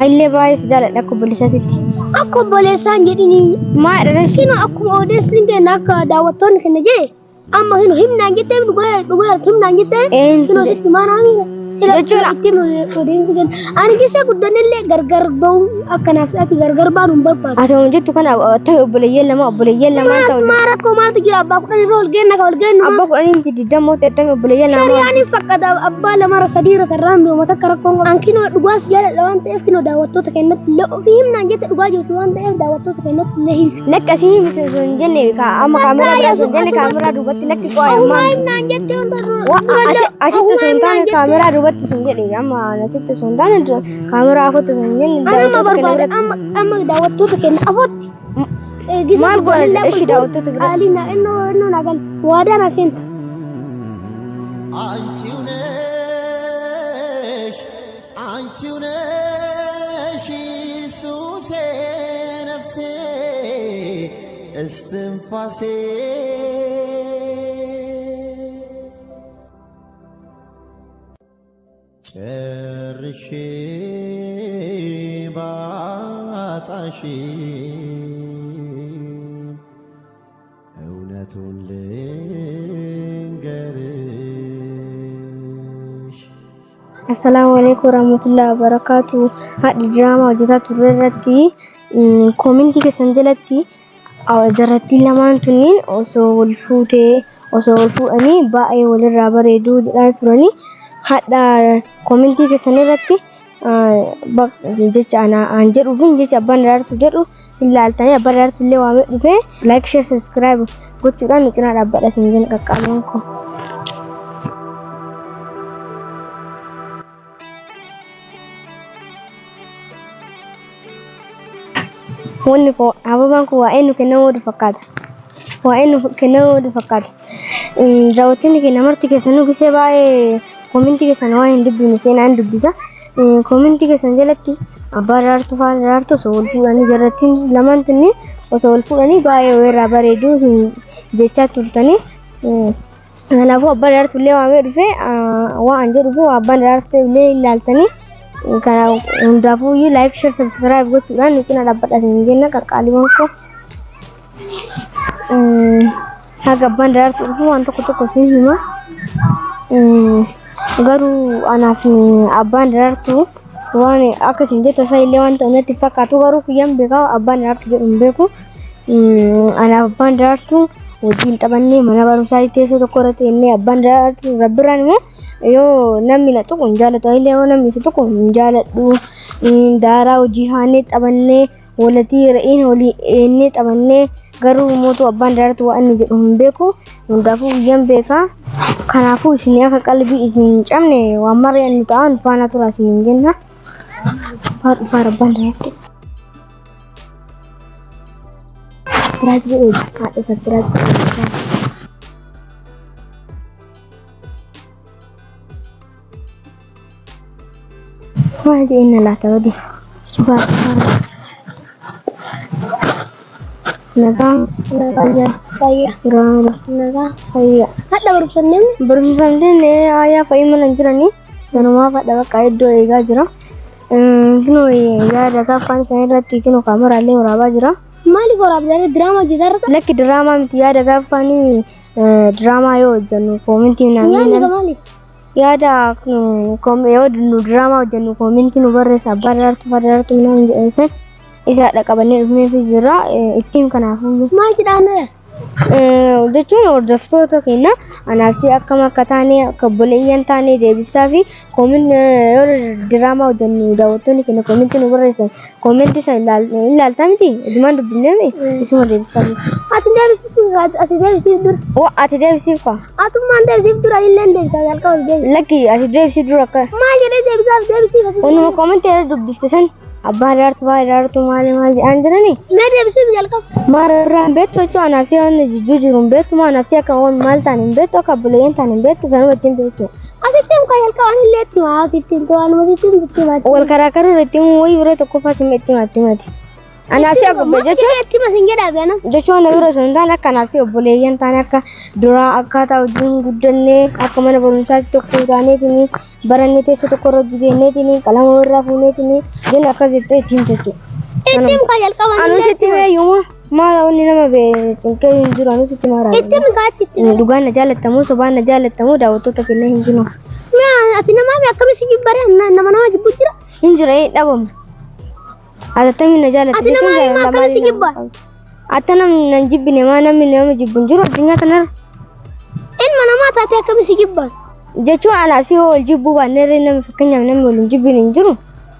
Illee baay'ee si jaaladha akka obboleessaatiitti. Akka obboleessaan jedhini Maadha sino akkuma odeessin keenya akka daawwattoonni keenya jee amma himnaan jettee dhugaa himnaan jettee sino sitti maanaami jechuudha odeessi keenya ani gisee guddanillee gargar ba'uun akkanaaf ati gargar baanu hin barbaadu. Asuma jettu kana ta'e obboleeyyan lama ta'u. Maara koo maaltu jira abbaa kudhan irra ol geenna ka ol geennu. Abbaa kudhanii ti diddamoo ta'e obboleeyyan lama. Shari'aanii fakkata abbaa lamarra sadiirra tarraan doomata akka rakkoon an kinoo dhugaas jaaladha waan ta'eef kinoo daawwattoota keenyatti ofii himnaan jette dhugaa jirtu waan ta'eef daawwattoota keenyatti illee himi. Lakkasii sun hin jenne amma kaameraa biraa sun jenne kaameraa duubatti lakki qo'aa Waa himnaan jette asitti sun taane kaameraa duubatti sun jedhe amma asitti sun taane kaameraa afootti sun jenne daawwattoota keenya biratti. Amma daawwattoota keenya afootti. Maal godhan ishi daawwattoota biratti. Alina innoo nagal waadaan asiin. አንቺው ነሽ ኢየሱሴ ነፍሴ እስትንፋሴ ጨርሼ ባጣሽ እውነቱን ልንገርሽ Assalamu alaikum warahmatullahi wabarakatuh. Haadhi diraamaa hojjetaa turre irratti koomentii keessan jalatti jarrattiin lamaan tunniin osoo wal fuudhanii baay'ee walirraa bareeduu jedhaa turanii haadha koomentii keessan irratti jecha aan jedhuu fi jecha abbaan daraartu jedhu ilaaltanii abbaan daraartu illee waamee dhufee like share subscribe gochuudhaan nu cinaa dhaabbadha isin jala qaqqaabaman kun. Wanni ko ababaan kun waa'ee nu kennamu wadu fakkaata. Daawwattoonni keenya marti keessan nu gisee baay'ee koomentii keessan waan hin dubbifne seenaan dubbisa. Koomentii keessan jalatti abbaa daraartuu faana daraartuu osoo wal fuudhanii jarrattiin lamaan tunni osoo wal fuudhanii baay'ee walirraa bareeduu jechaa turtanii. Kanaafuu abbaa daraartuu illee waamee dhufee waan jedhuuf abbaan daraartuu illee ilaaltanii. Kana hundaafuu like share subscribe gochuudhaan nu cinaa dhaabbadha isin jenna qaqqaaliiwwan koo. Haga abbaan daraartuu dhufu waan tokko isin hima. Garuu anaaf abbaan daraartuu waan akka isin jettan isaa illee waan ta'u natti fakkaatu garuu kuyyaan beekaa abbaan daraartuu jedhu hin beeku. Anaaf abbaan daraartuu wajjin taphannee mana barumsaa teessoo tokko irratti jennee abbaan daraartuu rabbiraan immoo yoo namni na tuqu hin jaalatu illee yoo namni si tuqu hin jaaladhu. Daaraa hojii haannee taphannee walatii re'iin olii eennee taphannee garuu mootuu abbaan daraartuu waan inni jedhu hin beeku. Hundaafuu guyyaan beekaa. Kanaafuu isin akka qalbii isin hin cabne waan maree nu ta'an faana tura isin hin jenna. Faara abbaan daraartuu. Surprise godhee haadha surprise godhee. Maal jedhina laata wadi? Nagaa gaara fayyaa. Hadda Barumsaan ayyaa fayyii mana jiranii sanumaa fadha bakka iddoo eegaa jira. Kinoo yaada gaafaan isaan irratti kinoo kaameraallee waraabaa jira. Maaliif waraabaa diraamaa hojjetaa? Lakki diraamaa miti yaada gaafaan diraamaa yoo hojjennu koomentii naannoo. Yaada yoo nu diraamaa hojjennu koomentii nu barreessa abbaa daraartuu faana daraartuu minaan jedhan isa dhaqabannee dhufneefis jira ittiin kanaafuu. Maal jedhaanidha? Jechuun hordoftoota keenya anaafsi akkam akka taane akka obboleeyyan taane deebisaa fi yoo diraamaa hojjennu daawwattoonni keenya koomentii nu barreessan koomentii sana ilaaltaa miti dhumaan dubbifnee isuma deebisaa miti. Ati deebisiif dura. Ati deebisiif kwa? Atummaan deebisiif dura illeen deebisaa jalqaba deebisa. Lakki ati deebisiif dura akka. Maal jedhee deebisiif? Onuma koomentii irra dubbifte san abbaa daraartuu maal jedhan jiranii? Mee deebisiif jalqaba. Maarraan beektu jechuun anaafsi waan jijjuu jiru hin beektu anaafsi akka maal taane hin beektu akka obboleeyyan taane hin beektu sanuma ittiin beektu. Asittiin kan jalqabaan illee itti maa asittiin to'anuma ittiin itti wal karaakaruu irratti immoo wayii yeroo tokkoffaa simma itti mati. Ana si agabbe jechuun itti masin jedha beena. jechuun na bira sun taane akka naaf si obboleeyyan taane akka dura akkaataa wajjin guddannee akka mana barumsaatti tokko taaneetini barannee teessoo tokko irra hojjenneetini qalama irraa fuuneetini jenna akkas jettee ittiin jechuudha. Ittiin ka jalqaban. Anu sitti meeyyuma maala wanni nama beekee hin jiru anu sitti maara. Ittiin kaachitti. Dhugaan na jaalattamu sobaan na jaalattamu daawwattoota kennee hin jiru. Ati namaa fi akkamitti jibbare nama jibbu jira. Hin jira dhabamu. Atattami na jaalatta. Ati namaa fi akkamitti jibba. Atta namni na jibbine maa namni nama jibbu hin jiru addunyaa kanarra. Ilma namaa taate akkamitti jibba. Jechuun anaaf si wal jibbuu baannee nama fakkeenyaaf namni wal hin jibbine hin jiru.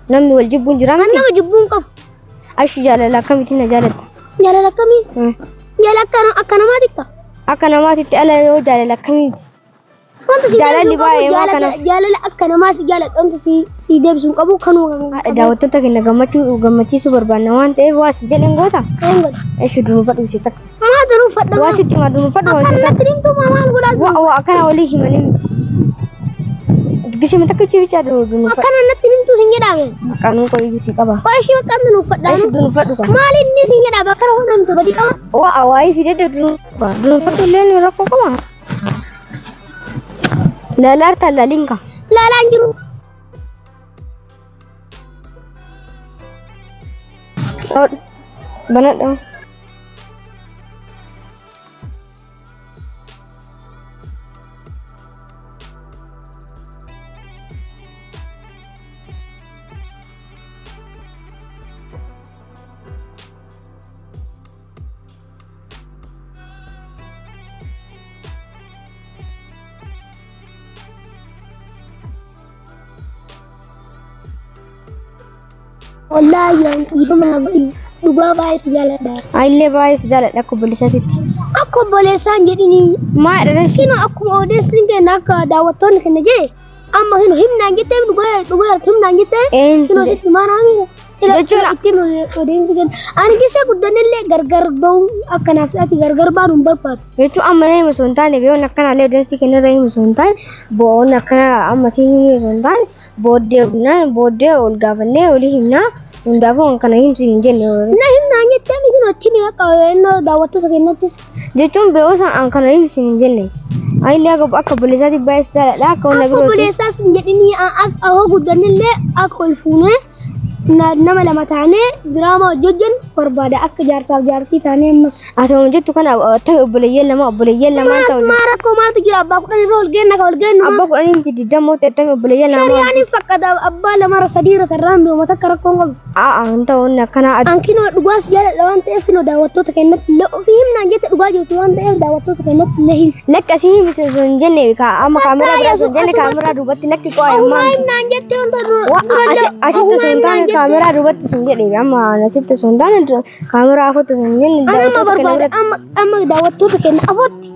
Namni wal jibbuu hin jira miti. Nama jibbuu hin qabu. Ashi jaalala akkamitti na jaalatta. Jaalala akkamii? Jaalala akka namaatti ka. Akka namaatitti ala yoo jaalala akkamitti. Jaalalli baay'ee maa kana. Jaalala akka namaa si jaalladha wanti si deebisuun qabu kanuu. Daawwattoota keenya gammachiisuu barbaanna waan ta'eef waa si jedhan goota. Eshi dunuufadhu si takka. Maa dunuufadhu? Waa sitti maa dunuufadhu waan si takka. Akkanatti dimtuu maal godhaa? Waa akkana walii himanii miti. Gisima takka cibicha dunuufadhu. Akkana natti dimtuu sin jedhame. Maqaan koo iyyuu si qaba. Qoshii akkam dunuufadha? Eshi dunuufadhu kan. Maali inni sin jedhame akkana hoonamtu badii qaba? Waa waayee fidee dunuufadhu illee ni rakkoo qaba. Lalaarta lalinka. Laalaan jiru. Banadha. Wallahi dhugaa baay'ee si jaalladha. Ayillee baay'ee si jaalladha akka obboleessaatitti. Akka obboleessaan jedhini. Maadha Shino akkuma odeessin keenya akka daawwattoonni keenya jee amma himnaan jettee dhugaa himnaan jettee shino sitti maanaami. Jechuun ittiin odeessi keenya ani gisee guddannillee gargar ba'uun akkanaaf ati gargar baanu hin barbaadu. Jechuun amma nama osoo hin taane beeyoon akkanaallee odeessi keenya irra himu osoo hin taane bo'oon akkana amma si himu osoo hin taane booddee ol gaafannee olii himnaa. Hundaafuu kana himsi hin jenne. Na himnaan jettee miti ittiin akka daawwattoota keenyattis. Jechuun beeyoon an kana himsi hin jenne. Ayillee akka obboleessaatti baay'ee si jaalladha akka wanna birooti. Akka obboleessaas hin jedhini akka guddannillee akka ol fuunee nama lama taanee diraamaa hojjechuun barbaada akka jaarsaaf jaartii taanee ammas. Asuma jettu kana ta'e obboleeyyan lama ta'u. Maa rakkoo maaltu jira abbaa kudhan irra ol geenna ka ol geennu. Abbaa kudhan inti diddamoo ta'e obboleeyyan lama. Shari'aan fakkata abbaa lama sadii irra tarraan bi'ooma takka rakkoon qabu. Hin ta'u akkana. Ankinoo dhugaas jaaladha waan ta'eef finoo daawwattoota keenyatti ofii himnaan jette dhugaa jirtu waan ta'eef daawwattoota keenyatti illee himi. Lakkasii himsi osoo hin jenne amma kaameraa biraa osoo hin jenne kaameraa duubatti lakki qo'aa ammaa himnaan jettee wanta asitti osoo hin taane kaameraa duubatti sun jedhe amma asitti osoo hin taane kaameraa afootti osoo hin jenne amma daawwattoota keenya afootti.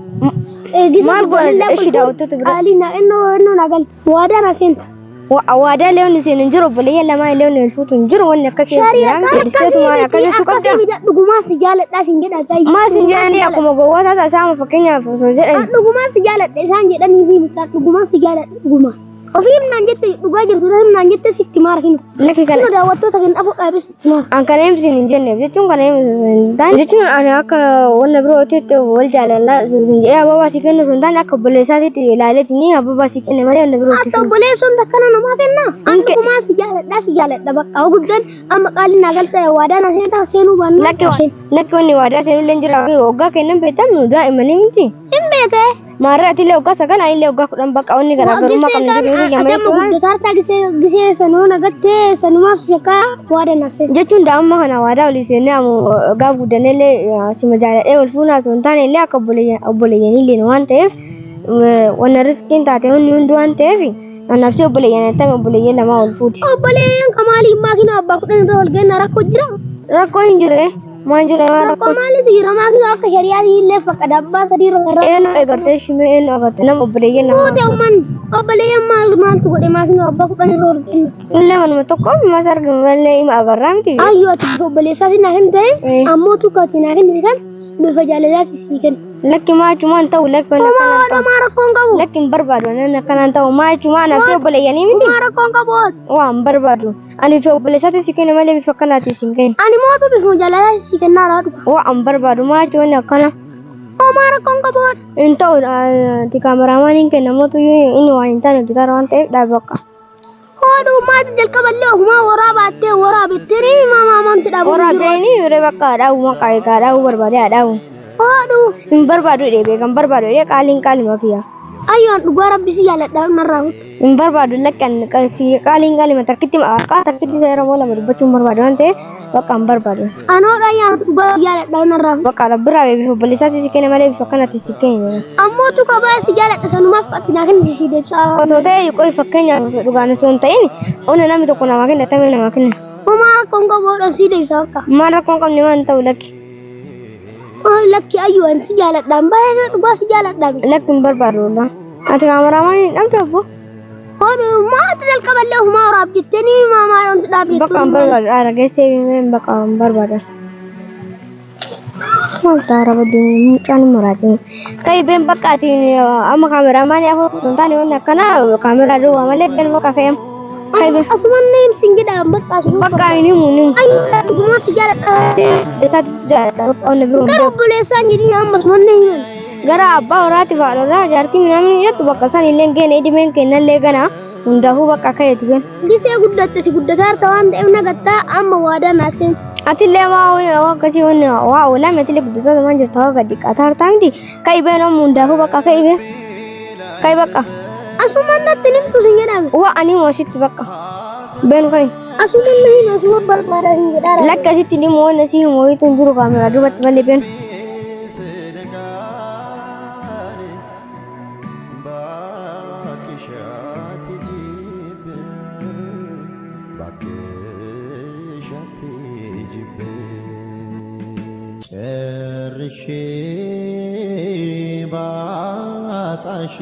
Maal godhan ishi daawwattoota biraa. Qaalii innoo nagal waadaa na seenta. Waadaa leewwan isheen hin jiru obboleeyyan lamaan leewwan elfuutu hin jiru wanni akkasii jiraan dhisteetumaan akkasitti qabda. Dhugumaas si jaalladhaa siin jedha taa'ii. Maas hin jedhanii akkuma gowwoota taasisamu fakkeenyaaf osoo jedhani. Dhugumaas si jaalladha isaan jedhanii fi mucaan dhugumaas si jaalladha dhugumaa. Ofii himnaan jette dhugaa jirtu himnaan jette sitti maara hin. Lakki kana daawwattoota kan dhabu dhaabes sitti maara. An kana himsiin hin jenne jechuun kana himsiin taane jechuun ani akka wanna birootiitti wal jaalala sun jedhee ababaa si kennu sun taane akka obboleessaatiitti ilaaleetti ni ababaa si kenne malee wanna birootti. Akka obboleessuun takkana namaa kenna. An dhugumaa si jaalladha bakka guddan amma qaalii naa galta waadaa na seentaa seenuu baannu. Lakki wanni waadaa seenuu illee jira waggaa kennan beektamu daa'imanii miti. Hin beekee. Maarraa atiillee waggaa sagal anillee waggaa 10 bakka wanni garaagarummaa qabna jiru Adama guddataa gisee sanuu nagattee sanumaaf sheekaa waadaa na seentaa. Jechuun daa'imma kana waadaa olii seennee gaaf guddannellee sima jaaladhee wal fuunaa osoo hin taane illee akka obboleeyyanillee waan ta'eef wanna riskiin taate hundi waan ta'eef annaafsi obboleeyyan ta'e obboleeyyan lama wal fuuti. Obboleeyyan kamaalii maakina abbaa kudhan irra wal geenna rakkoo jira. Rakkoo hin jirre maan jira rakkoo maaliif jira maakina akka shari'aatii illee fakkaata abbaa sadii irra irra. Eenyu eegartee shimee eenyu agartee nama obboleeyyan lama. Fuute umman obboleeyyan maaltu godhe maakina abbaa kudhan irra wal geenna. Illee manuma tokko mas argamu malee ima agarraa miti. Ayyoo ati obboleessaatiin naa hin ta'e ammoo tukkaatiin naa hin kan bifa jaalalaatti sii kenna. لك ما cuma انتو لك ولا كان ما ركون كابو لكن بربادو انا كان انتو ما cuma انا في بلا يعني متي ما ركون كابو وام بربادو انا في بلا ساتي سكين ما لي فكناتي سكين أنا ما تبي هو جلالة سكنا رادو وام بربادو ما cuma انا كان ما ركون كابو انتو دي كاميرامان إنك نموتو إنه وانتان تدارو أنت لا بقى هادو ما تجل قبل له ما ورابته ورابتني ما تدابو ورا بيني ورا بقى داو ما كاي داو بربادو داو هادو إن بربادو دي بيكم بربادو دي كالين ما كيا أيوة غارب بيسي على داو نراو إن بربادو لك كان كالين ما تركتي ما تركتي سيرا ولا مربچو بربادو أنت بقى بربادو أنا رأيي غارب على داو نراو بقى ربرا بيفو بلساتي سكين ما لي فكناتي سكين أمو تو كبار سجالة تسانو ما فتنا كن بيسي دبسا osote yuko ifakenya dugana sontaini ona nami to kuna makina tamina makina وما ركون كابو رسي دبسا mara kon kam ni man tawlaki لك أيوة سجالة دام باي تبغى سجالة دام lakin barbaro la ati kameraman am tabo هادو ما تجل قبل له ما ورابتني ما تدابو bakam barbaro ara gese men bakam barbaro mal tara badu chan marati kai ben bakati am kameraman ya ho sontani wonna kana kamera do amale ben baka fem kai ben أسمان نيم سنجدا بس أسمان baka ini munim أيوة ما سجالة desati sujada on the room كانوا بلسان جدي هم أسمان نيم gara abba orati falora jarti minamni yattu bakka san ilenge ne dimen kenan legana undahu bakka kayeti ben gisee guddatte si guddatar tawan deemna gatta amma waada nasen atille ma wona wakati wona wa wala metile guddatar man jirta wa gadi qatar tamdi kai ben undahu bakka kai bakka asuman nattinim tusinga wa ani wasit bakka ben kai asuman nahi asuman barbara hingidara lakka sitti ni mo na si mo itun duru kamera dubat bale ben ጨርሼ ባጣሽ